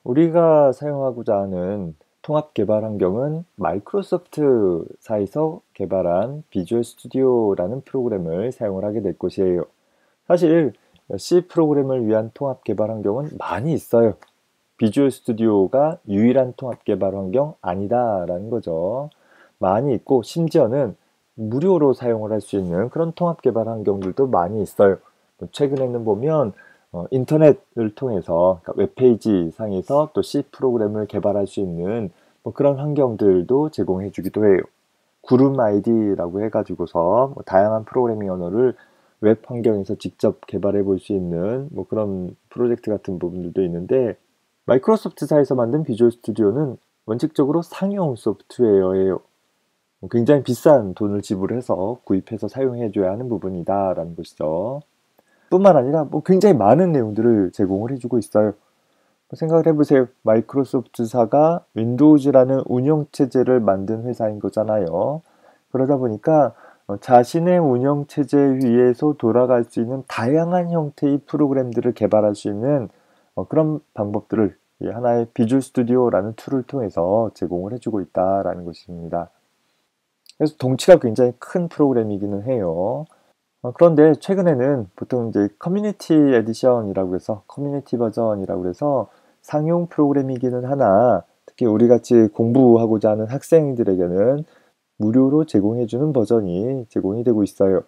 우리가 사용하고자 하는 통합 개발 환경은 마이크로소프트사에서 개발한 비주얼 스튜디오라는 프로그램을 사용을 하게 될 것이에요. 사실 C 프로그램을 위한 통합 개발 환경은 많이 있어요. 비주얼 스튜디오가 유일한 통합 개발 환경 아니다라는 거죠. 많이 있고 심지어는 무료로 사용을 할 수 있는 그런 통합 개발 환경들도 많이 있어요. 최근에는 보면 인터넷을 통해서 그러니까 웹페이지 상에서 또 C 프로그램을 개발할 수 있는 그런 환경들도 제공해 주기도 해요. 구름 아이디라고 해가지고서 다양한 프로그래밍 언어를 웹 환경에서 직접 개발해 볼 수 있는 그런 프로젝트 같은 부분들도 있는데, 마이크로소프트사에서 만든 비주얼 스튜디오는 원칙적으로 상용 소프트웨어예요. 굉장히 비싼 돈을 지불해서 구입해서 사용해 줘야 하는 부분이다라는 것이죠. 뿐만 아니라 굉장히 많은 내용들을 제공을 해주고 있어요. 생각을 해보세요. 마이크로소프트사가 윈도우즈라는 운영체제를 만든 회사인 거잖아요. 그러다 보니까 자신의 운영체제 위에서 돌아갈 수 있는 다양한 형태의 프로그램들을 개발할 수 있는 그런 방법들을 이 하나의 비주얼 스튜디오라는 툴을 통해서 제공을 해주고 있다라는 것입니다. 그래서 덩치가 굉장히 큰 프로그램이기는 해요. 그런데 최근에는 보통 이제 커뮤니티 에디션이라고 해서 커뮤니티 버전이라고 해서 상용 프로그램이기는 하나, 특히 우리 같이 공부하고자 하는 학생들에게는 무료로 제공해주는 버전이 제공이 되고 있어요.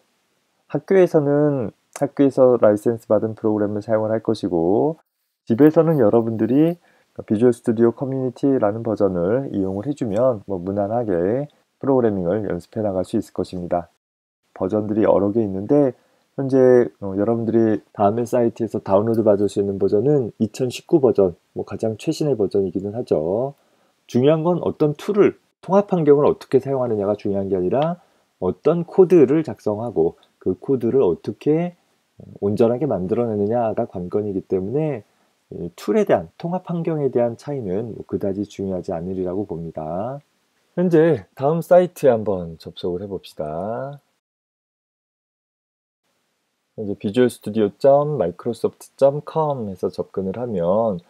학교에서는 학교에서 라이센스 받은 프로그램을 사용을 할 것이고, 집에서는 여러분들이 비주얼 스튜디오 커뮤니티라는 버전을 이용을 해주면 무난하게 프로그래밍을 연습해 나갈 수 있을 것입니다. 버전들이 여러 개 있는데 현재 여러분들이 다음의 사이트에서 다운로드 받을 수 있는 버전은 2019 버전, 가장 최신의 버전이기는 하죠. 중요한 건 어떤 툴을, 통합 환경을 어떻게 사용하느냐가 중요한 게 아니라 어떤 코드를 작성하고 그 코드를 어떻게 온전하게 만들어내느냐가 관건이기 때문에 이 툴에 대한, 통합 환경에 대한 차이는 그다지 중요하지 않으리라고 봅니다. 현재 다음 사이트에 한번 접속을 해봅시다. 이제 비주얼 studio.microsoft.com에서 접근을 하면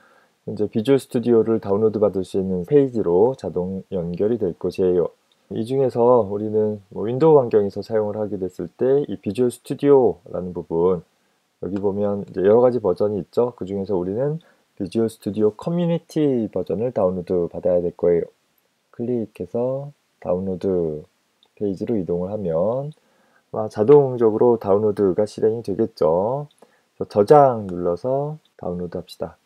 이제 비주얼 스튜디오를 다운로드 받을 수 있는 페이지로 자동 연결이 될 것이에요. 이 중에서 우리는 윈도우 환경에서 사용을 하게 됐을 때 이 비주얼 스튜디오라는 부분, 여기 보면 이제 여러 가지 버전이 있죠. 그 중에서 우리는 비주얼 스튜디오 커뮤니티 버전을 다운로드 받아야 될 거예요. 클릭해서 다운로드 페이지로 이동을 하면 자동적으로 다운로드가 실행이 되겠죠. 저장 눌러서 다운로드 합시다.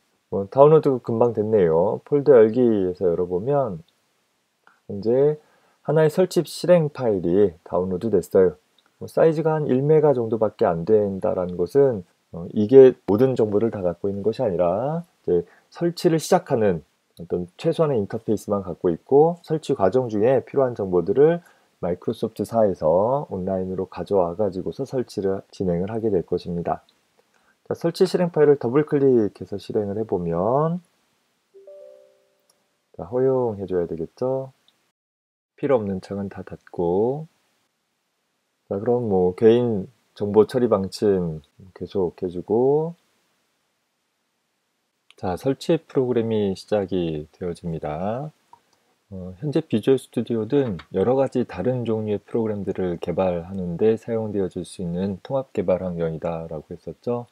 다운로드 금방 됐네요. 폴더 열기에서 열어보면 현재 하나의 설치 실행 파일이 다운로드 됐어요. 사이즈가 한 1메가 정도밖에 안 된다라는 것은 이게 모든 정보를 다 갖고 있는 것이 아니라 이제 설치를 시작하는 어떤 최소한의 인터페이스만 갖고 있고, 설치 과정 중에 필요한 정보들을 마이크로소프트사에서 온라인으로 가져와 가지고서 설치를 진행을 하게 될 것입니다. 설치 실행 파일을 더블 클릭해서 실행을 해보면 허용해 줘야 되겠죠. 필요 없는 창은 다 닫고, 그럼 개인 정보 처리 방침 계속 해주고, 설치 프로그램이 시작이 되어집니다. 현재 비주얼 스튜디오는 여러 가지 다른 종류의 프로그램들을 개발하는데 사용되어질 수 있는 통합 개발 환경이다라고 했었죠.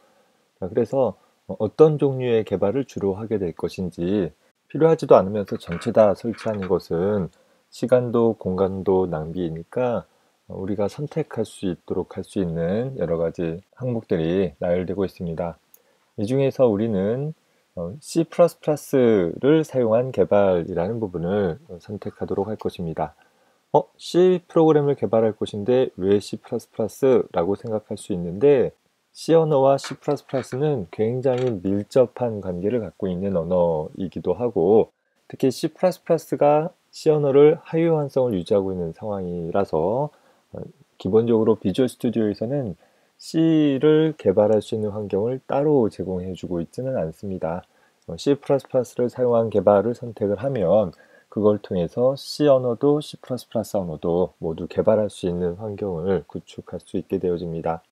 그래서 어떤 종류의 개발을 주로 하게 될 것인지, 필요하지도 않으면서 전체 다 설치하는 것은 시간도 공간도 낭비이니까 우리가 선택할 수 있도록 할 수 있는 여러 가지 항목들이 나열되고 있습니다. 이 중에서 우리는 C++를 사용한 개발이라는 부분을 선택하도록 할 것입니다. C 프로그램을 개발할 것인데 왜 C++라고 생각할 수 있는데, C 언어와 C++는 굉장히 밀접한 관계를 갖고 있는 언어이기도 하고, 특히 C++가 C 언어를 하위환성을 유지하고 있는 상황이라서 기본적으로 비주얼 스튜디오에서는 C를 개발할 수 있는 환경을 따로 제공해 주고 있지는 않습니다. C++를 사용한 개발을 선택을 하면 그걸 통해서 C 언어도 C++ 언어도 모두 개발할 수 있는 환경을 구축할 수 있게 되어집니다.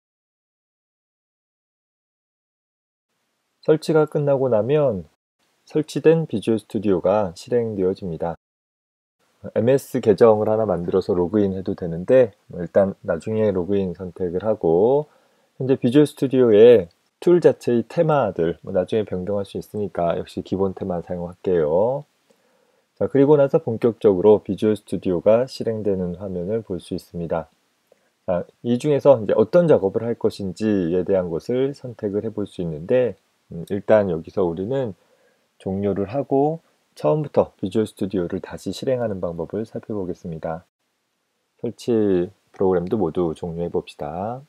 설치가 끝나고 나면 설치된 비주얼 스튜디오가 실행되어집니다. MS 계정을 하나 만들어서 로그인 해도 되는데 일단 나중에 로그인 선택을 하고 현재 비주얼 스튜디오의 툴 자체의 테마들 나중에 변경할 수 있으니까 역시 기본 테마 사용할게요. 자, 그리고 나서 본격적으로 비주얼 스튜디오가 실행되는 화면을 볼 수 있습니다. 자, 이 중에서 이제 어떤 작업을 할 것인지에 대한 것을 선택을 해볼 수 있는데 일단 여기서 우리는 종료를 하고 처음부터 비주얼 스튜디오를 다시 실행하는 방법을 살펴보겠습니다. 설치 프로그램도 모두 종료해 봅시다.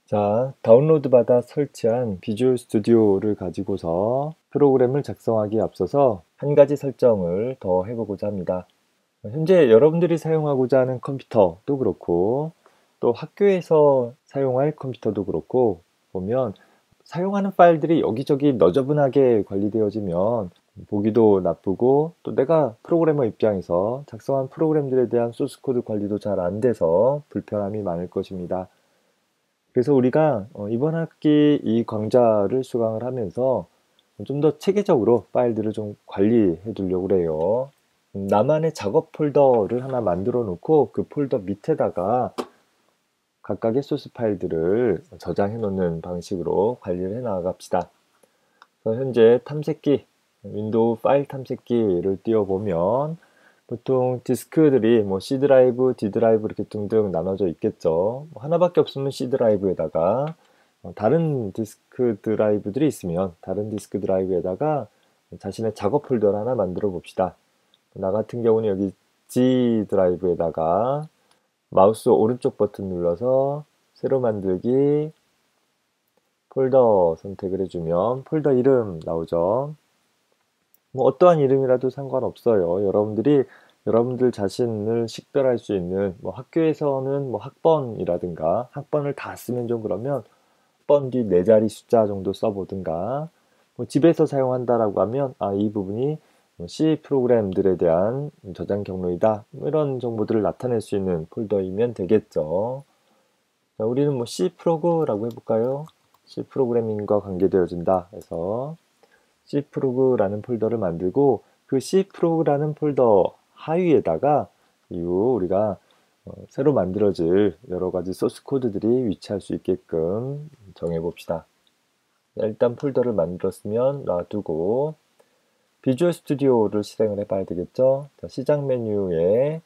자, 다운로드 받아 설치한 비주얼 스튜디오를 가지고서 프로그램을 작성하기에 앞서서 한 가지 설정을 더 해보고자 합니다. 현재 여러분들이 사용하고자 하는 컴퓨터도 그렇고 또 학교에서 사용할 컴퓨터도 그렇고 보면 사용하는 파일들이 여기저기 너저분하게 관리되어지면 보기도 나쁘고 또 내가 프로그래머 입장에서 작성한 프로그램들에 대한 소스코드 관리도 잘 안 돼서 불편함이 많을 것입니다. 그래서 우리가 이번 학기 이 강좌를 수강을 하면서 좀 더 체계적으로 파일들을 좀 관리해 두려고 그래요. 나만의 작업 폴더를 하나 만들어 놓고 그 폴더 밑에다가 각각의 소스 파일들을 저장해 놓는 방식으로 관리를 해 나갑시다. 현재 탐색기, 윈도우 파일 탐색기를 띄워보면 보통 디스크들이 C 드라이브, D 드라이브 이렇게 등등 나눠져 있겠죠. 하나밖에 없으면 C 드라이브에다가 다른 디스크 드라이브들이 있으면 다른 디스크 드라이브에다가 자신의 작업 폴더를 하나 만들어 봅시다. 나 같은 경우는 여기 G 드라이브에다가 마우스 오른쪽 버튼 눌러서 새로 만들기 폴더 선택을 해주면 폴더 이름 나오죠. 어떠한 이름이라도 상관없어요. 여러분들 자신을 식별할 수 있는 학교에서는 학번이라든가 학번을 다 쓰면 좀 그러면 학번 뒤 4자리 숫자 정도 써보든가 집에서 사용한다라고 하면 이 부분이 C 프로그램들에 대한 저장 경로이다 이런 정보들을 나타낼 수 있는 폴더이면 되겠죠. 자, 우리는 C 프로그라고 해볼까요? C 프로그래밍과 관계되어진다 해서 C 프로그라는 폴더를 만들고 그 C 프로그라는 폴더 하위에다가 이후 우리가 새로 만들어질 여러 가지 소스 코드들이 위치할 수 있게끔 정해 봅시다. 일단 폴더를 만들었으면 놔두고 비주얼 스튜디오를 실행을 해봐야 되겠죠. 자, 시작 메뉴에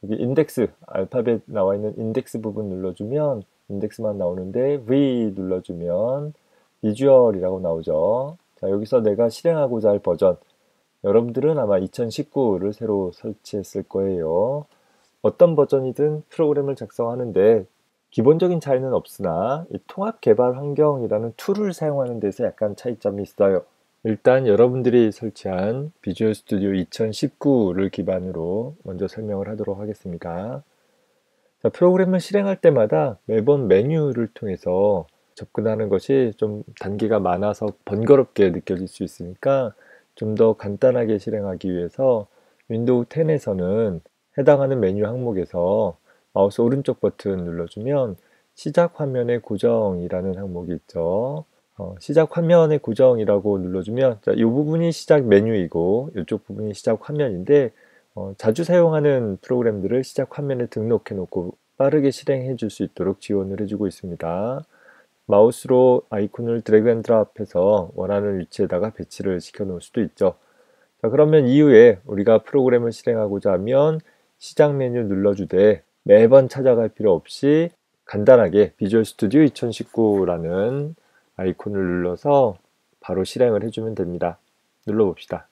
여기 인덱스, 알파벳 나와 있는 인덱스 부분 눌러주면 인덱스만 나오는데 V 눌러주면 비주얼이라고 나오죠. 자, 여기서 내가 실행하고자 할 버전, 여러분들은 아마 2019를 새로 설치했을 거예요. 어떤 버전이든 프로그램을 작성하는데 기본적인 차이는 없으나 이 통합 개발 환경이라는 툴을 사용하는 데서 약간 차이점이 있어요. 일단 여러분들이 설치한 비주얼 스튜디오 2019를 기반으로 먼저 설명을 하도록 하겠습니다. 자, 프로그램을 실행할 때마다 매번 메뉴를 통해서 접근하는 것이 좀 단계가 많아서 번거롭게 느껴질 수 있으니까 좀 더 간단하게 실행하기 위해서 윈도우 10에서는 해당하는 메뉴 항목에서 마우스 오른쪽 버튼 눌러주면 시작 화면의 고정이라는 항목이 있죠. 시작 화면의 고정이라고 눌러주면 이 부분이 시작 메뉴이고 이쪽 부분이 시작 화면인데 자주 사용하는 프로그램들을 시작 화면에 등록해 놓고 빠르게 실행해 줄 수 있도록 지원을 해주고 있습니다. 마우스로 아이콘을 드래그 앤 드랍해서 원하는 위치에다가 배치를 시켜 놓을 수도 있죠. 자, 그러면 이후에 우리가 프로그램을 실행하고자 하면 시작 메뉴 눌러주되 매번 찾아갈 필요 없이 간단하게 비주얼 스튜디오 2019라는 아이콘을 눌러서 바로 실행을 해주면 됩니다. 눌러봅시다.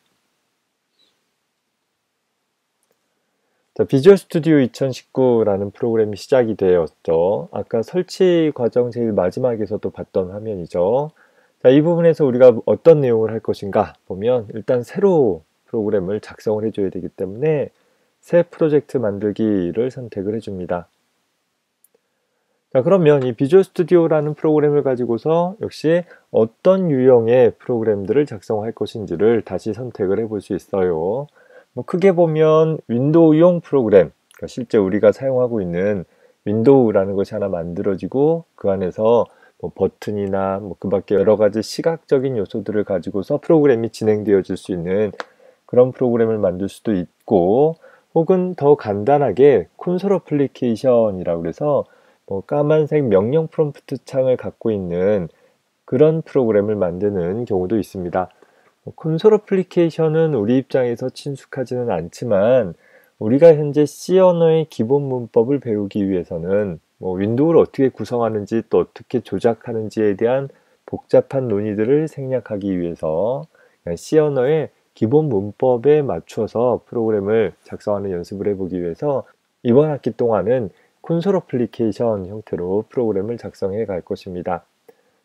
자, 비주얼 스튜디오 2019라는 프로그램이 시작이 되었죠. 아까 설치 과정 제일 마지막에서도 봤던 화면이죠. 자, 이 부분에서 우리가 어떤 내용을 할 것인가 보면 일단 새로 프로그램을 작성을 해줘야 되기 때문에 새 프로젝트 만들기를 선택을 해줍니다. 자, 그러면 이 비주얼 스튜디오라는 프로그램을 가지고서 역시 어떤 유형의 프로그램들을 작성할 것인지를 다시 선택을 해볼 수 있어요. 크게 보면 윈도우용 프로그램, 그러니까 실제 우리가 사용하고 있는 윈도우라는 것이 하나 만들어지고 그 안에서 뭐 버튼이나 뭐 그 밖에 여러 가지 시각적인 요소들을 가지고서 프로그램이 진행되어질 수 있는 그런 프로그램을 만들 수도 있고, 혹은 더 간단하게 콘솔 어플리케이션이라고 해서 뭐 까만색 명령 프롬프트 창을 갖고 있는 그런 프로그램을 만드는 경우도 있습니다. 콘솔 어플리케이션은 우리 입장에서 친숙하지는 않지만, 우리가 현재 C 언어의 기본 문법을 배우기 위해서는 뭐 윈도우를 어떻게 구성하는지 또 어떻게 조작하는지에 대한 복잡한 논의들을 생략하기 위해서 그냥 C 언어의 기본 문법에 맞춰서 프로그램을 작성하는 연습을 해보기 위해서 이번 학기 동안은 콘솔 어플리케이션 형태로 프로그램을 작성해 갈 것입니다.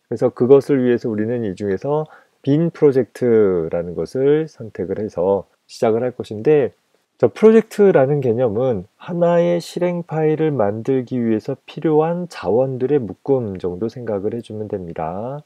그래서 그것을 위해서 우리는 이 중에서 빈 프로젝트라는 것을 선택을 해서 시작을 할 것인데, 저 프로젝트라는 개념은 하나의 실행 파일을 만들기 위해서 필요한 자원들의 묶음 정도 생각을 해주면 됩니다.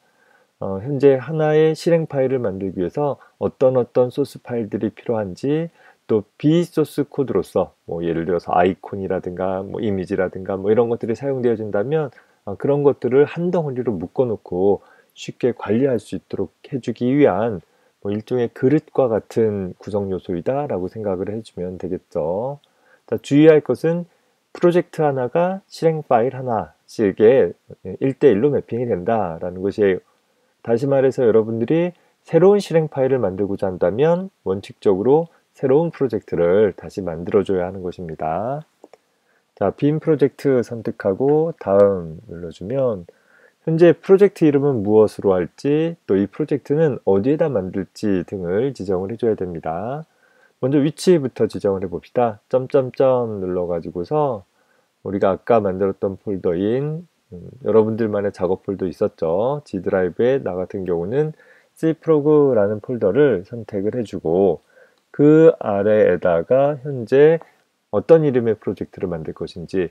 현재 하나의 실행 파일을 만들기 위해서 어떤 소스 파일들이 필요한지, 또 비소스 코드로서 뭐 예를 들어서 아이콘이라든가 뭐 이미지라든가 뭐 이런 것들이 사용되어진다면 그런 것들을 한 덩어리로 묶어 놓고 쉽게 관리할 수 있도록 해주기 위한 뭐 일종의 그릇과 같은 구성 요소이다 라고 생각을 해주면 되겠죠. 자, 주의할 것은 프로젝트 하나가 실행 파일 하나씩에 1대1로 매핑이 된다라는 것이에요. 다시 말해서 여러분들이 새로운 실행 파일을 만들고자 한다면 원칙적으로 새로운 프로젝트를 다시 만들어줘야 하는 것입니다. 자, 빈 프로젝트 선택하고 다음 눌러주면 현재 프로젝트 이름은 무엇으로 할지, 또 이 프로젝트는 어디에다 만들지 등을 지정을 해줘야 됩니다. 먼저 위치부터 지정을 해봅시다. 점점점 눌러가지고서 우리가 아까 만들었던 폴더인 여러분들만의 작업 폴더 있었죠. G 드라이브에 나 같은 경우는 Cprogra라는 폴더를 선택을 해주고, 그 아래에다가 현재 어떤 이름의 프로젝트를 만들 것인지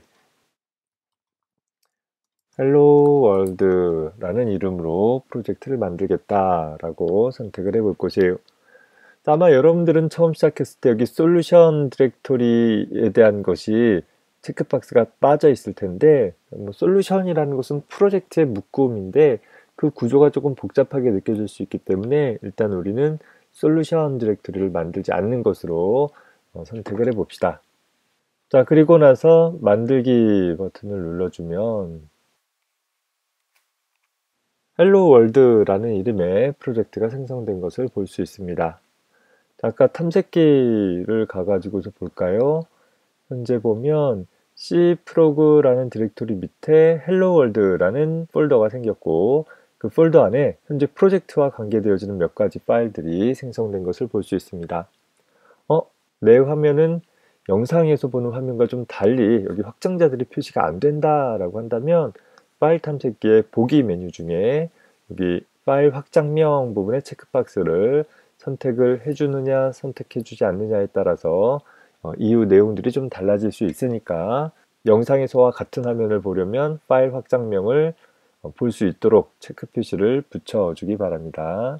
Hello World라는 이름으로 프로젝트를 만들겠다라고 선택을 해볼 것이에요. 아마 여러분들은 처음 시작했을 때 여기 솔루션 디렉토리에 대한 것이 체크박스가 빠져 있을 텐데, 뭐 솔루션이라는 것은 프로젝트의 묶음인데 그 구조가 조금 복잡하게 느껴질 수 있기 때문에 일단 우리는 솔루션 디렉토리를 만들지 않는 것으로 선택을 해 봅시다. 자, 그리고 나서 만들기 버튼을 눌러주면 헬로 월드라는 이름의 프로젝트가 생성된 것을 볼 수 있습니다. 자, 아까 탐색기를 가가지고서 볼까요? 현재 보면 Cprogra라는 디렉토리 밑에 헬로 월드라는 폴더가 생겼고, 그 폴더 안에 현재 프로젝트와 관계되어지는 몇 가지 파일들이 생성된 것을 볼 수 있습니다. 내 화면은 영상에서 보는 화면과 좀 달리 여기 확장자들이 표시가 안 된다라고 한다면 파일 탐색기의 보기 메뉴 중에 여기 파일 확장명 부분의 체크박스를 선택을 해주느냐 선택해주지 않느냐에 따라서 이후 내용들이 좀 달라질 수 있으니까 영상에서와 같은 화면을 보려면 파일 확장명을 볼 수 있도록 체크 표시를 붙여주기 바랍니다.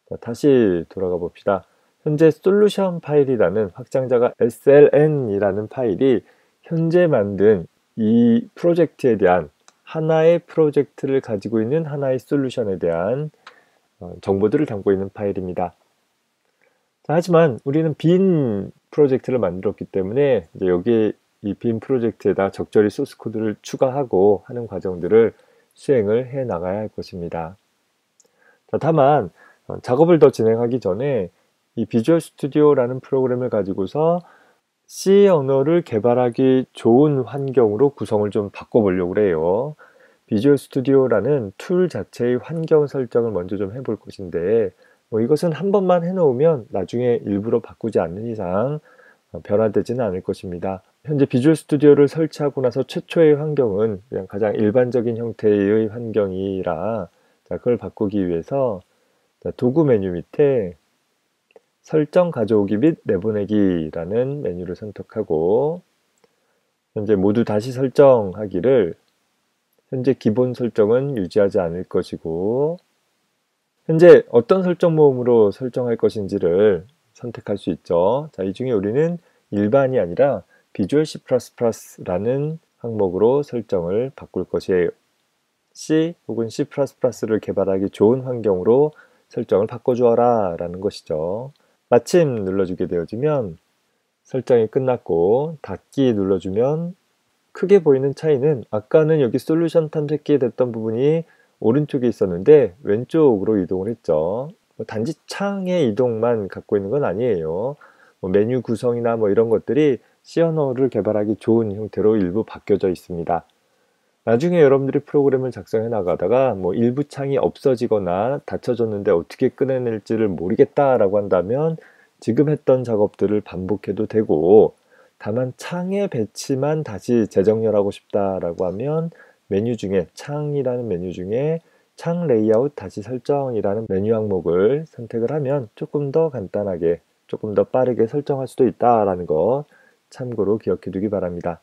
자, 다시 돌아가 봅시다. 현재 솔루션 파일이라는 확장자가 sln이라는 파일이 현재 만든 이 프로젝트에 대한 하나의 프로젝트를 가지고 있는 하나의 솔루션에 대한 정보들을 담고 있는 파일입니다. 자, 하지만 우리는 빈 프로젝트를 만들었기 때문에 이제 여기에 이 빈 프로젝트에다 적절히 소스 코드를 추가하고 하는 과정들을 수행을 해 나가야 할 것입니다. 자, 다만 작업을 더 진행하기 전에 이 비주얼 스튜디오라는 프로그램을 가지고서 C 언어를 개발하기 좋은 환경으로 구성을 좀 바꿔보려고 해요. 비주얼 스튜디오라는 툴 자체의 환경 설정을 먼저 좀 해볼 것인데, 뭐 이것은 한 번만 해놓으면 나중에 일부러 바꾸지 않는 이상 변화되지는 않을 것입니다. 현재 비주얼 스튜디오를 설치하고 나서 최초의 환경은 그냥 가장 일반적인 형태의 환경이라, 자, 그걸 바꾸기 위해서 도구 메뉴 밑에 설정 가져오기 및 내보내기라는 메뉴를 선택하고, 현재 모두 다시 설정하기를 현재 기본 설정은 유지하지 않을 것이고, 현재 어떤 설정 모음으로 설정할 것인지를 선택할 수 있죠. 자, 이 중에 우리는 일반이 아니라 비주얼 C++라는 항목으로 설정을 바꿀 것이에요. C 혹은 C++를 개발하기 좋은 환경으로 설정을 바꿔주어라 라는 것이죠. 마침 눌러주게 되어지면 설정이 끝났고 닫기 눌러주면 크게 보이는 차이는 아까는 여기 솔루션 탐색기에 됐던 부분이 오른쪽에 있었는데 왼쪽으로 이동을 했죠. 단지 창의 이동만 갖고 있는 건 아니에요. 메뉴 구성이나 이런 것들이 C 언어를 개발하기 좋은 형태로 일부 바뀌어져 있습니다. 나중에 여러분들이 프로그램을 작성해 나가다가 일부 창이 없어지거나 닫혀졌는데 어떻게 꺼내낼지를 모르겠다라고 한다면 지금 했던 작업들을 반복해도 되고, 다만 창의 배치만 다시 재정렬하고 싶다라고 하면 메뉴 중에 창이라는 메뉴 중에 창 레이아웃 다시 설정이라는 메뉴 항목을 선택을 하면 조금 더 간단하게 조금 더 빠르게 설정할 수도 있다라는 거 참고로 기억해 두기 바랍니다.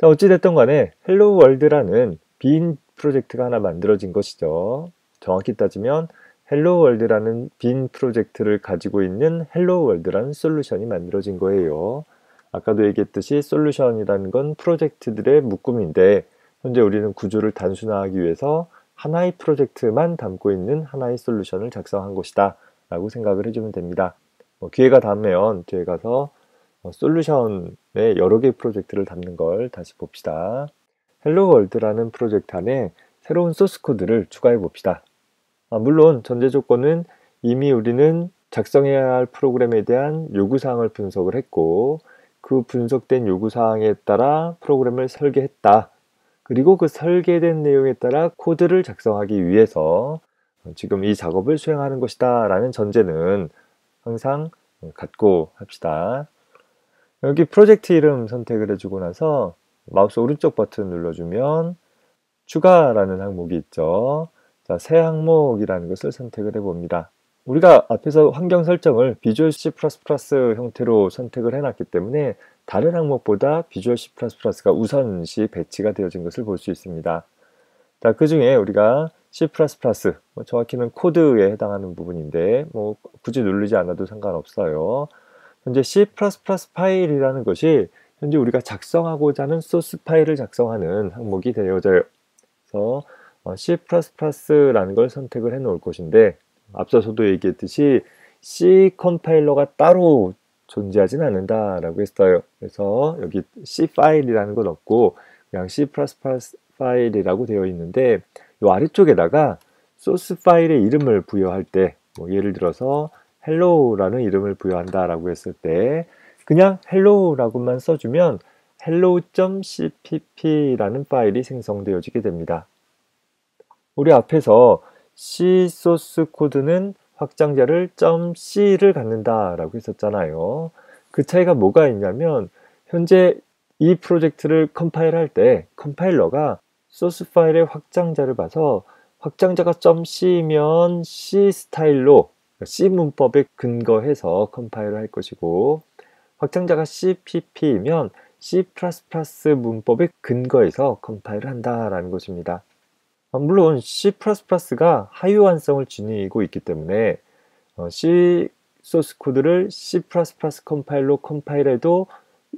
자, 어찌됐든 간에 헬로 월드라는 빈 프로젝트가 하나 만들어진 것이죠. 정확히 따지면 헬로 월드라는 빈 프로젝트를 가지고 있는 헬로 월드라는 솔루션이 만들어진 거예요. 아까도 얘기했듯이 솔루션이라는 건 프로젝트들의 묶음인데 현재 우리는 구조를 단순화하기 위해서 하나의 프로젝트만 담고 있는 하나의 솔루션을 작성한 것이다 라고 생각을 해주면 됩니다. 기회가 닿으면 뒤에 가서 솔루션의 여러 개의 프로젝트를 담는 걸 다시 봅시다. 헬로 월드라는 프로젝트 안에 새로운 소스 코드를 추가해 봅시다. 물론 전제 조건은 이미 우리는 작성해야 할 프로그램에 대한 요구사항을 분석을 했고 그 분석된 요구사항에 따라 프로그램을 설계했다. 그리고 그 설계된 내용에 따라 코드를 작성하기 위해서 지금 이 작업을 수행하는 것이다 라는 전제는 항상 갖고 합시다. 여기 프로젝트 이름 선택을 해주고 나서 마우스 오른쪽 버튼 눌러주면 추가라는 항목이 있죠. 자, 새 항목이라는 것을 선택을 해봅니다. 우리가 앞에서 환경 설정을 비주얼 C++ 형태로 선택을 해놨기 때문에 다른 항목보다 비주얼 C++가 우선시 배치가 되어진 것을 볼 수 있습니다. 자, 그 중에 우리가 C++, 정확히는 코드에 해당하는 부분인데 굳이 누르지 않아도 상관없어요. 현재 C++ 파일이라는 것이 현재 우리가 작성하고자 하는 소스 파일을 작성하는 항목이 되어져요. 그래서 C++라는 걸 선택을 해 놓을 것인데 앞서서도 얘기했듯이 C 컴파일러가 따로 존재하진 않는다라고 했어요. 그래서 여기 C 파일이라는 건 없고 그냥 C++ 파일이라고 되어 있는데 이 아래쪽에다가 소스 파일의 이름을 부여할 때 예를 들어서 hello라는 이름을 부여한다라고 했을 때 그냥 hello라고만 써주면 hello.cpp라는 파일이 생성되어지게 됩니다. 우리 앞에서 C 소스 코드는 확장자를 .c를 갖는다라고 했었잖아요. 그 차이가 뭐가 있냐면 현재 이 프로젝트를 컴파일할 때 컴파일러가 소스 파일의 확장자를 봐서 확장자가 .c면 C 스타일로 C 문법에 근거해서 컴파일을 할 것이고 확장자가 CPP이면 C++ 문법에 근거해서 컴파일을 한다라는 것입니다. 물론 C++가 하유한성을 지니고 있기 때문에 C 소스 코드를 C++ 컴파일로 컴파일해도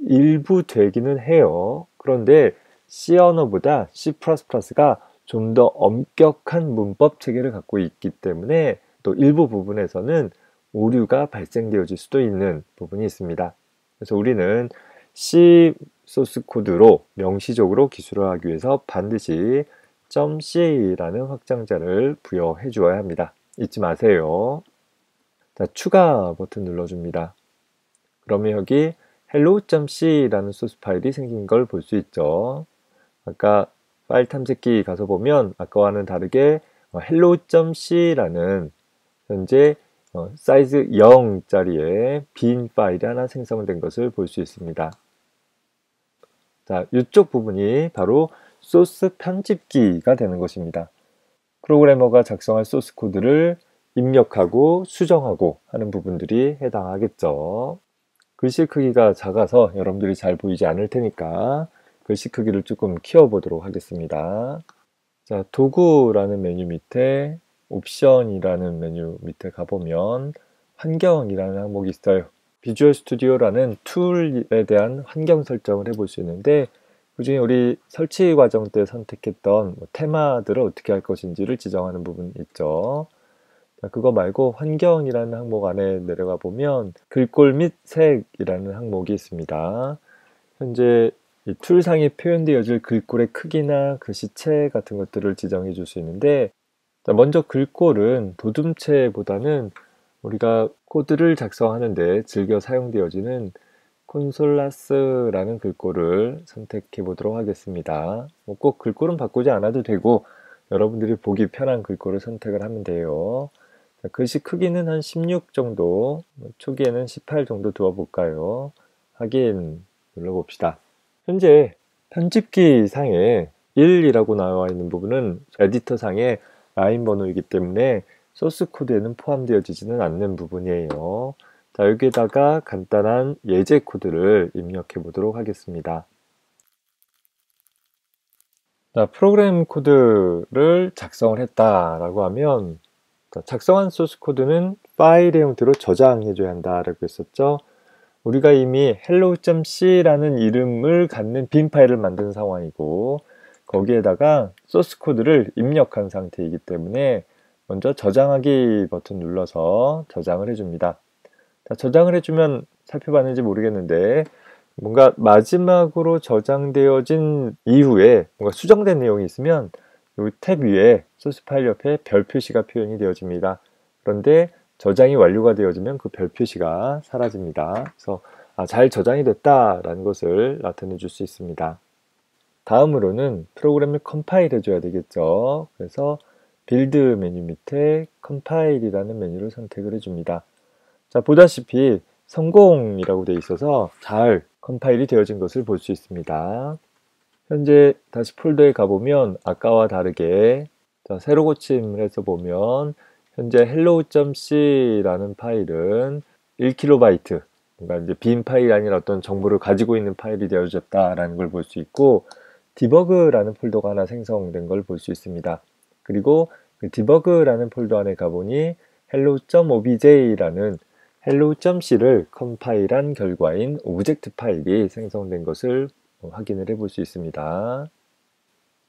일부 되기는 해요. 그런데 C 언어보다 C++가 좀 더 엄격한 문법 체계를 갖고 있기 때문에 또 일부 부분에서는 오류가 발생되어질 수도 있는 부분이 있습니다. 그래서 우리는 C 소스 코드로 명시적으로 기술을 하기 위해서 반드시 .c라는 확장자를 부여해 주어야 합니다. 잊지 마세요. 자, 추가 버튼 눌러줍니다. 그러면 여기 hello.c라는 소스 파일이 생긴 걸 볼 수 있죠. 아까 파일 탐색기 가서 보면 아까와는 다르게 hello.c라는 현재 사이즈 0짜리의 빈 파일이 하나 생성된 것을 볼 수 있습니다. 자, 이쪽 부분이 바로 소스 편집기가 되는 것입니다. 프로그래머가 작성할 소스 코드를 입력하고 수정하고 하는 부분들이 해당하겠죠. 글씨 크기가 작아서 여러분들이 잘 보이지 않을 테니까 글씨 크기를 조금 키워보도록 하겠습니다. 자, 도구라는 메뉴 밑에 옵션이라는 메뉴 밑에 가보면 환경이라는 항목이 있어요. 비주얼 스튜디오라는 툴에 대한 환경 설정을 해볼 수 있는데 그중에 우리 설치 과정 때 선택했던 테마들을 어떻게 할 것인지를 지정하는 부분이 있죠. 자, 그거 말고 환경이라는 항목 안에 내려가 보면 글꼴 및 색이라는 항목이 있습니다. 현재 이 툴상에 표현되어질 글꼴의 크기나 글씨체 같은 것들을 지정해 줄 수 있는데, 자, 먼저 글꼴은 도둠체보다는 우리가 코드를 작성하는데 즐겨 사용되어지는 콘솔라스라는 글꼴을 선택해 보도록 하겠습니다. 꼭 글꼴은 바꾸지 않아도 되고 여러분들이 보기 편한 글꼴을 선택을 하면 돼요. 자, 글씨 크기는 한 16 정도, 초기에는 18 정도 두어 볼까요? 확인 눌러봅시다. 현재 편집기 상에 1이라고 나와 있는 부분은 에디터 상의 라인 번호이기 때문에 소스 코드에는 포함되어지지는 않는 부분이에요. 자, 여기에다가 간단한 예제 코드를 입력해 보도록 하겠습니다. 자, 프로그램 코드를 작성을 했다라고 하면, 자, 작성한 소스 코드는 파일의 형태로 저장해 줘야 한다라고 했었죠. 우리가 이미 hello.c라는 이름을 갖는 빈 파일을 만든 상황이고, 거기에다가 소스 코드를 입력한 상태이기 때문에 먼저 저장하기 버튼 눌러서 저장을 해줍니다. 자, 저장을 해주면 살펴봤는지 모르겠는데 뭔가 마지막으로 저장되어진 이후에 뭔가 수정된 내용이 있으면 이 탭 위에 소스 파일 옆에 별 표시가 표현이 되어집니다. 그런데 저장이 완료가 되어지면 그 별 표시가 사라집니다. 그래서 잘 저장이 됐다라는 것을 나타내 줄 수 있습니다. 다음으로는 프로그램을 컴파일 해줘야 되겠죠. 그래서 빌드 메뉴 밑에 컴파일이라는 메뉴를 선택을 해줍니다. 자, 보다시피 성공이라고 되어 있어서 잘 컴파일이 되어진 것을 볼 수 있습니다. 현재 다시 폴더에 가보면 아까와 다르게, 자, 새로 고침을 해서 보면 현재 hello.c라는 파일은 1KB, 뭔가 이제 빈 파일이 아니라 어떤 정보를 가지고 있는 파일이 되어졌다라는 걸 볼 수 있고, 디버그라는 폴더가 하나 생성된 걸 볼 수 있습니다. 그리고 그 디버그라는 폴더 안에 가보니 hello.obj라는 hello.c를 컴파일한 결과인 오브젝트 파일이 생성된 것을 확인을 해볼 수 있습니다.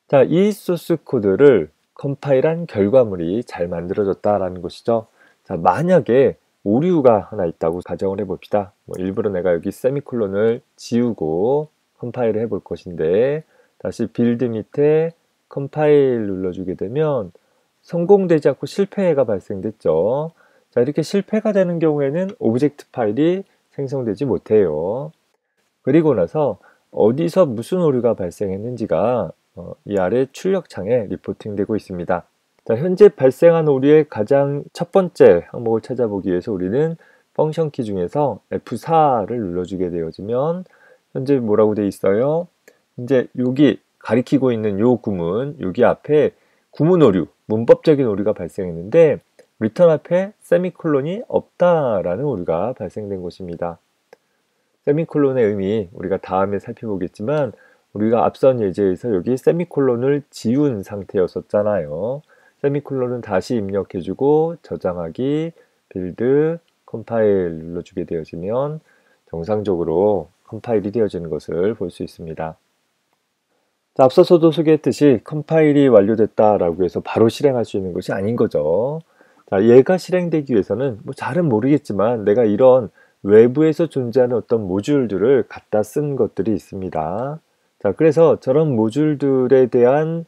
자, 이 소스 코드를 컴파일한 결과물이 잘 만들어졌다라는 것이죠. 자, 만약에 오류가 하나 있다고 가정을 해봅시다. 일부러 내가 여기 세미콜론을 지우고 컴파일을 해볼 것인데, 다시 빌드 밑에 컴파일 눌러주게 되면 성공되지 않고 실패가 발생됐죠. 자, 이렇게 실패가 되는 경우에는 오브젝트 파일이 생성되지 못해요. 그리고 나서 어디서 무슨 오류가 발생했는지가 이 아래 출력창에 리포팅 되고 있습니다. 자, 현재 발생한 오류의 가장 첫 번째 항목을 찾아보기 위해서 우리는 펑션 키 중에서 F4를 눌러주게 되어지면 현재 뭐라고 되어 있어요? 이제 여기 가리키고 있는 요 구문, 여기 앞에 구문 오류, 문법적인 오류가 발생했는데 리턴 앞에 세미콜론이 없다라는 오류가 발생된 것입니다. 세미콜론의 의미 우리가 다음에 살펴보겠지만, 우리가 앞선 예제에서 여기 세미콜론을 지운 상태였었잖아요. 세미콜론은 다시 입력해주고 저장하기, 빌드, 컴파일 눌러주게 되어지면 정상적으로 컴파일이 되어지는 것을 볼 수 있습니다. 자, 앞서서도 소개했듯이 컴파일이 완료됐다라고 해서 바로 실행할 수 있는 것이 아닌 거죠. 자, 얘가 실행되기 위해서는 잘은 모르겠지만 내가 이런 외부에서 존재하는 어떤 모듈들을 갖다 쓴 것들이 있습니다. 자, 그래서 저런 모듈들에 대한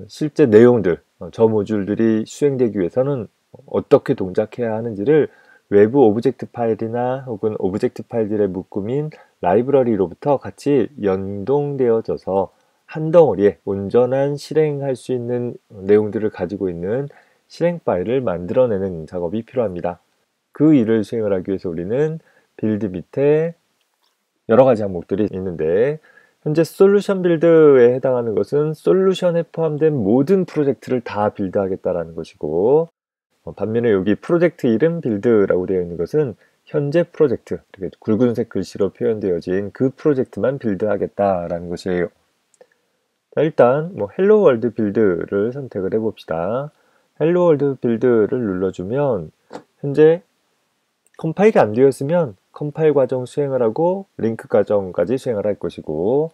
실제 내용들, 저 모듈들이 수행되기 위해서는 어떻게 동작해야 하는지를 외부 오브젝트 파일이나 혹은 오브젝트 파일들의 묶음인 라이브러리로부터 같이 연동되어져서 한 덩어리에 온전한 실행할 수 있는 내용들을 가지고 있는 실행 파일을 만들어내는 작업이 필요합니다. 그 일을 수행을 하기 위해서 우리는 빌드 밑에 여러 가지 항목들이 있는데, 현재 솔루션 빌드에 해당하는 것은 솔루션에 포함된 모든 프로젝트를 다 빌드하겠다라는 것이고, 반면에 여기 프로젝트 이름 빌드라고 되어 있는 것은 현재 프로젝트, 이렇게 굵은색 글씨로 표현되어진 그 프로젝트만 빌드하겠다라는 것이에요. 자, 일단 헬로 월드 빌드를 선택을 해봅시다. 헬로 월드 빌드를 눌러주면 현재 컴파일이 안 되었으면 컴파일 과정 수행을 하고 링크 과정까지 수행을 할 것이고,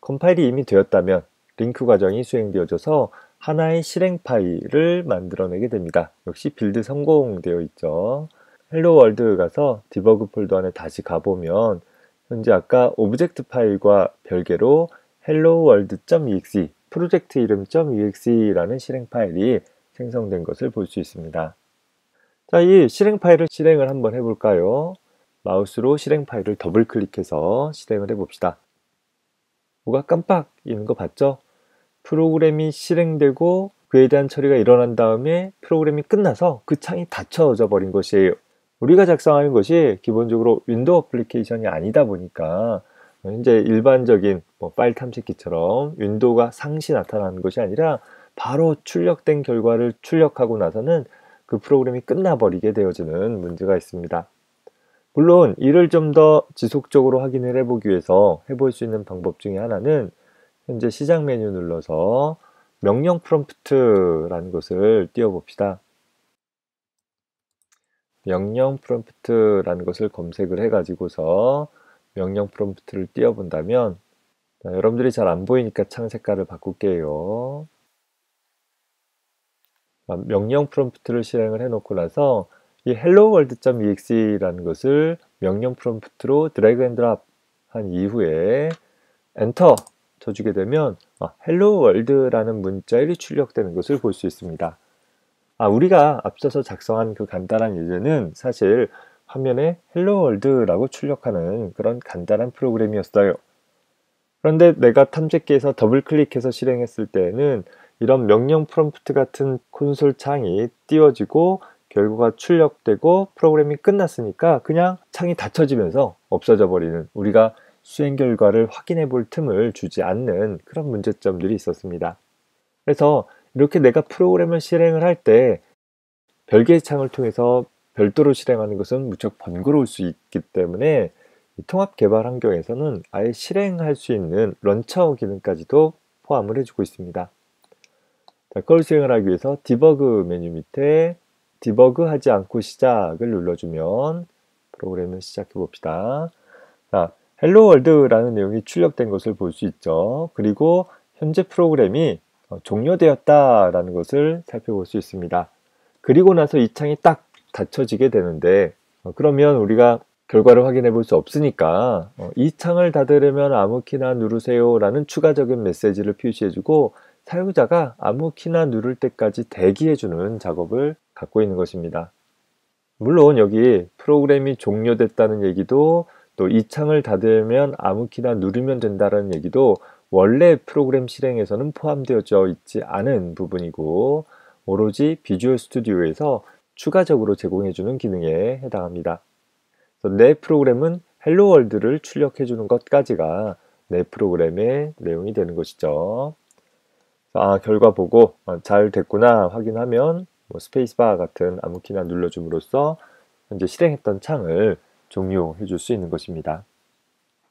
컴파일이 이미 되었다면 링크 과정이 수행되어져서 하나의 실행 파일을 만들어내게 됩니다. 역시 빌드 성공되어 있죠. 헬로 월드 가서 디버그 폴더 안에 다시 가보면 현재 아까 오브젝트 파일과 별개로 hello world.exe 프로젝트 이름 .exe라는 실행 파일이 생성된 것을 볼 수 있습니다. 자, 이 실행 파일을 실행을 한번 해볼까요? 마우스로 실행 파일을 더블 클릭해서 실행을 해봅시다. 뭐가 깜빡 이는 거 봤죠? 프로그램이 실행되고 그에 대한 처리가 일어난 다음에 프로그램이 끝나서 그 창이 닫혀져 버린 것이에요. 우리가 작성하는 것이 기본적으로 윈도우 어플리케이션이 아니다 보니까 현재 일반적인 파일 탐색기처럼 윈도우가 상시 나타나는 것이 아니라 바로 출력된 결과를 출력하고 나서는 그 프로그램이 끝나버리게 되어지는 문제가 있습니다. 물론 이를 좀 더 지속적으로 확인을 해보기 위해서 해볼 수 있는 방법 중에 하나는 현재 시작 메뉴 눌러서 명령 프롬프트라는 것을 띄워봅시다. 명령 프롬프트라는 것을 검색을 해가지고서 명령 프롬프트를 띄워본다면 여러분들이 잘 안 보이니까 창 색깔을 바꿀게요. 명령 프롬프트를 실행을 해놓고 나서 이 helloworld.exe라는 것을 명령 프롬프트로 드래그 앤 드랍 한 이후에 엔터 쳐주게 되면 hello world라는 문자일이 출력되는 것을 볼 수 있습니다. 우리가 앞서서 작성한 그 간단한 예제는 사실 화면에 hello world라고 출력하는 그런 간단한 프로그램이었어요. 그런데 내가 탐색기에서 더블 클릭해서 실행했을 때는 이런 명령 프롬프트 같은 콘솔 창이 띄워지고 결과가 출력되고 프로그램이 끝났으니까 그냥 창이 닫혀지면서 없어져 버리는, 우리가 수행 결과를 확인해 볼 틈을 주지 않는 그런 문제점들이 있었습니다. 그래서 이렇게 내가 프로그램을 실행을 할 때 별개의 창을 통해서 별도로 실행하는 것은 무척 번거로울 수 있기 때문에 통합 개발 환경에서는 아예 실행할 수 있는 런처 기능까지도 포함을 해주고 있습니다. 자, 그걸 수행을 하기 위해서 디버그 메뉴 밑에 디버그 하지 않고 시작을 눌러주면 프로그램을 시작해 봅시다. 자, 헬로 월드라는 내용이 출력된 것을 볼 수 있죠. 그리고 현재 프로그램이 종료되었다라는 것을 살펴볼 수 있습니다. 그리고 나서 이 창이 딱 닫혀지게 되는데 그러면 우리가 결과를 확인해 볼 수 없으니까 이 창을 닫으려면 아무 키나 누르세요 라는 추가적인 메시지를 표시해주고 사용자가 아무 키나 누를 때까지 대기해주는 작업을 갖고 있는 것입니다. 물론 여기 프로그램이 종료됐다는 얘기도 또 이 창을 닫으면 아무 키나 누르면 된다는 얘기도 원래 프로그램 실행에서는 포함되어져 있지 않은 부분이고 오로지 비주얼 스튜디오에서 추가적으로 제공해주는 기능에 해당합니다. 내 프로그램은 헬로 월드를 출력해주는 것까지가 내 프로그램의 내용이 되는 것이죠. 결과 보고 잘 됐구나 확인하면 스페이스바 같은 아무 키나 눌러줌으로써 현재 실행했던 창을 종료해 줄 수 있는 것입니다.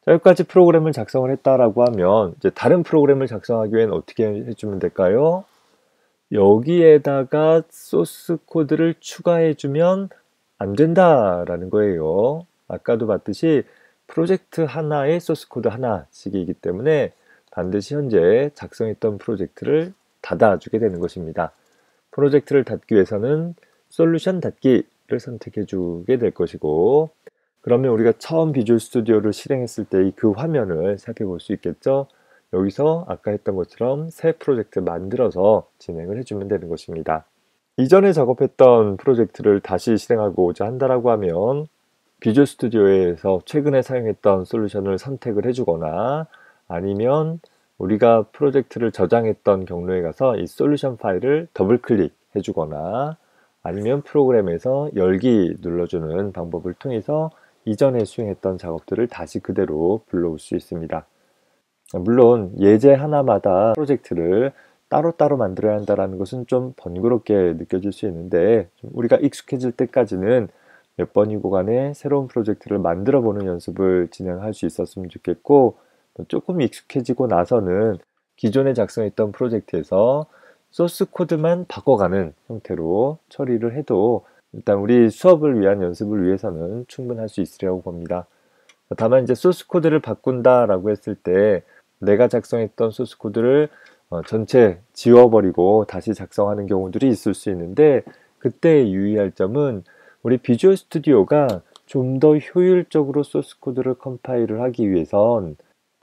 자, 여기까지 프로그램을 작성을 했다라고 하면 이제 다른 프로그램을 작성하기 위해는 어떻게 해주면 될까요? 여기에다가 소스 코드를 추가해 주면 안 된다라는 거예요. 아까도 봤듯이 프로젝트 하나에 소스 코드 하나씩이기 때문에 반드시 현재 작성했던 프로젝트를 닫아주게 되는 것입니다. 프로젝트를 닫기 위해서는 솔루션 닫기를 선택해 주게 될 것이고, 그러면 우리가 처음 비주얼 스튜디오를 실행했을 때 그 화면을 살펴볼 수 있겠죠. 여기서 아까 했던 것처럼 새 프로젝트 만들어서 진행을 해주면 되는 것입니다. 이전에 작업했던 프로젝트를 다시 실행하고자 한다라고 하면 비주얼 스튜디오에서 최근에 사용했던 솔루션을 선택을 해주거나 아니면 우리가 프로젝트를 저장했던 경로에 가서 이 솔루션 파일을 더블 클릭해 주거나 아니면 프로그램에서 열기 눌러주는 방법을 통해서 이전에 수행했던 작업들을 다시 그대로 불러올 수 있습니다. 물론 예제 하나마다 프로젝트를 따로따로 만들어야 한다는 것은 좀 번거롭게 느껴질 수 있는데 우리가 익숙해질 때까지는 몇 번이고 간에 새로운 프로젝트를 만들어 보는 연습을 진행할 수 있었으면 좋겠고, 조금 익숙해지고 나서는 기존에 작성했던 프로젝트에서 소스 코드만 바꿔가는 형태로 처리를 해도 일단 우리 수업을 위한 연습을 위해서는 충분할 수 있으리라고 봅니다. 다만 이제 소스 코드를 바꾼다라고 했을 때 내가 작성했던 소스 코드를 전체 지워버리고 다시 작성하는 경우들이 있을 수 있는데, 그때 유의할 점은 우리 비주얼 스튜디오가 좀 더 효율적으로 소스 코드를 컴파일을 하기 위해선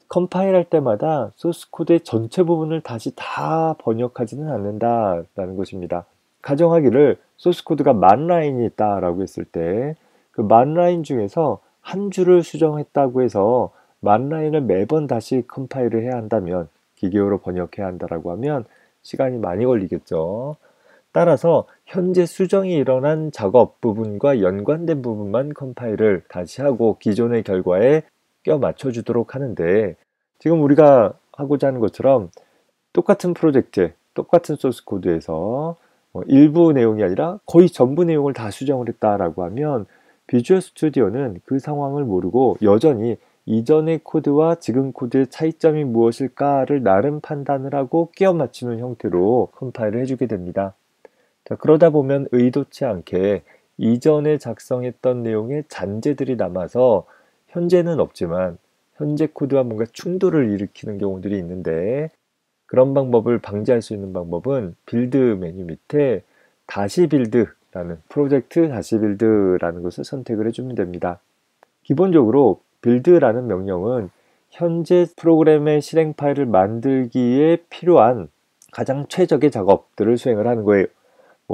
컴파일할 때마다 소스 코드의 전체 부분을 다시 다 번역하지는 않는다라는 것입니다. 가정하기를 소스 코드가 10,000라인이 있다라고 했을 때 그 10,000라인 중에서 한 줄을 수정했다고 해서 10,000라인을 매번 다시 컴파일을 해야 한다면, 기계어로 번역해야 한다라고 하면 시간이 많이 걸리겠죠. 따라서 현재 수정이 일어난 작업 부분과 연관된 부분만 컴파일을 다시 하고 기존의 결과에 껴 맞춰주도록 하는데, 지금 우리가 하고자 하는 것처럼 똑같은 프로젝트, 똑같은 소스 코드에서 일부 내용이 아니라 거의 전부 내용을 다 수정을 했다라고 하면 비주얼 스튜디오는 그 상황을 모르고 여전히 이전의 코드와 지금 코드의 차이점이 무엇일까를 나름 판단을 하고 끼워 맞추는 형태로 컴파일을 해주게 됩니다. 자, 그러다 보면 의도치 않게 이전에 작성했던 내용의 잔재들이 남아서 현재는 없지만 현재 코드와 뭔가 충돌을 일으키는 경우들이 있는데, 그런 방법을 방지할 수 있는 방법은 빌드 메뉴 밑에 다시 빌드라는, 프로젝트 다시 빌드라는 것을 선택을 해주면 됩니다. 기본적으로 빌드라는 명령은 현재 프로그램의 실행 파일을 만들기에 필요한 가장 최적의 작업들을 수행을 하는 거예요.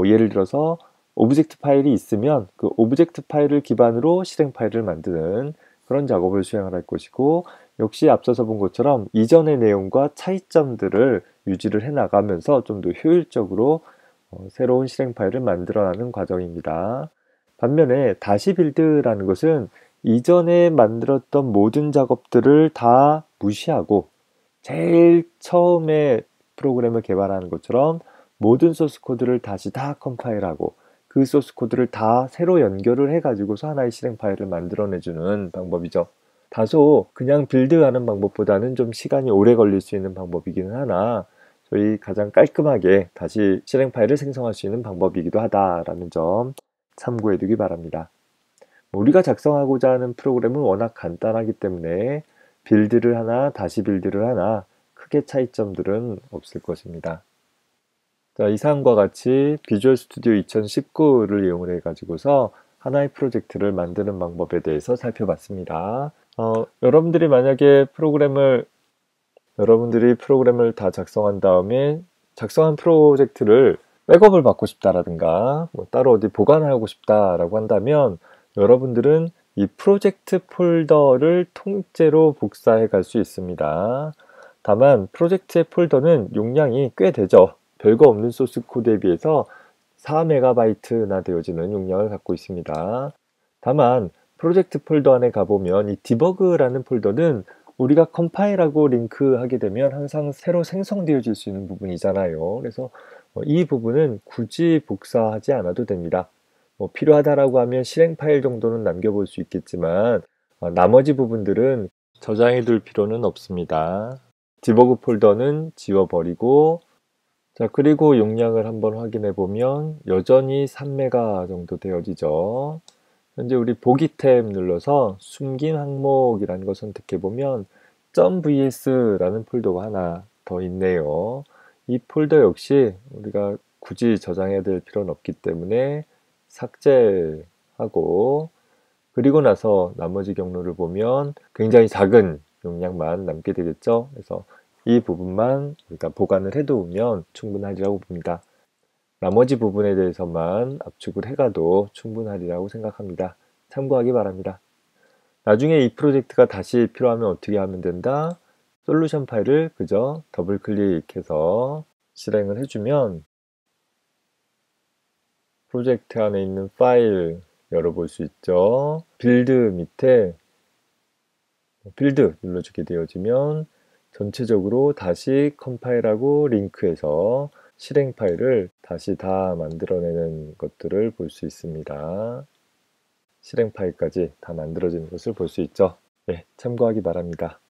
예를 들어서 오브젝트 파일이 있으면 그 오브젝트 파일을 기반으로 실행 파일을 만드는 그런 작업을 수행을 할 것이고, 역시 앞서서 본 것처럼 이전의 내용과 차이점들을 유지를 해 나가면서 좀 더 효율적으로 새로운 실행 파일을 만들어가는 과정입니다. 반면에 다시 빌드라는 것은 이전에 만들었던 모든 작업들을 다 무시하고 제일 처음에 프로그램을 개발하는 것처럼 모든 소스 코드를 다시 다 컴파일하고 그 소스 코드를 다 새로 연결을 해가지고서 하나의 실행 파일을 만들어내주는 방법이죠. 다소 그냥 빌드하는 방법보다는 좀 시간이 오래 걸릴 수 있는 방법이기는 하나, 저희 가장 깔끔하게 다시 실행 파일을 생성할 수 있는 방법이기도 하다라는 점 참고해 두기 바랍니다. 우리가 작성하고자 하는 프로그램은 워낙 간단하기 때문에 빌드를 하나 다시 빌드를 하나 크게 차이점들은 없을 것입니다. 자, 이상과 같이 비주얼 스튜디오 2019를 이용을 해가지고서 하나의 프로젝트를 만드는 방법에 대해서 살펴봤습니다. 여러분들이 프로그램을 다 작성한 다음에 작성한 프로젝트를 백업을 받고 싶다라든가 따로 어디 보관하고 싶다라고 한다면, 여러분들은 이 프로젝트 폴더를 통째로 복사해 갈 수 있습니다. 다만 프로젝트의 폴더는 용량이 꽤 되죠. 별거 없는 소스 코드에 비해서 4MB나 되어지는 용량을 갖고 있습니다. 다만 프로젝트 폴더 안에 가보면 이 디버그라는 폴더는 우리가 컴파일하고 링크하게 되면 항상 새로 생성되어질 수 있는 부분이잖아요. 그래서 이 부분은 굳이 복사하지 않아도 됩니다. 필요하다라고 하면 실행 파일 정도는 남겨볼 수 있겠지만 나머지 부분들은 저장해 둘 필요는 없습니다. 디버그 폴더는 지워버리고, 자, 그리고 용량을 한번 확인해 보면 여전히 3메가 정도 되어지죠. 현재 우리 보기 탭 눌러서 숨긴 항목이라는 걸 선택해 보면 .vs라는 폴더가 하나 더 있네요. 이 폴더 역시 우리가 굳이 저장해야 될 필요는 없기 때문에 삭제하고, 그리고 나서 나머지 경로를 보면 굉장히 작은 용량만 남게 되겠죠. 그래서 이 부분만 우리가 보관을 해두면 충분하리라고 봅니다. 나머지 부분에 대해서만 압축을 해가도 충분하리라고 생각합니다. 참고하기 바랍니다. 나중에 이 프로젝트가 다시 필요하면 어떻게 하면 된다? 솔루션 파일을 그저 더블 클릭해서 실행을 해주면 프로젝트 안에 있는 파일 열어볼 수 있죠. 빌드 밑에 빌드 눌러주게 되어지면 전체적으로 다시 컴파일하고 링크해서 실행 파일을 다시 다 만들어내는 것들을 볼 수 있습니다. 실행 파일까지 다 만들어지는 것을 볼 수 있죠. 네, 참고하기 바랍니다.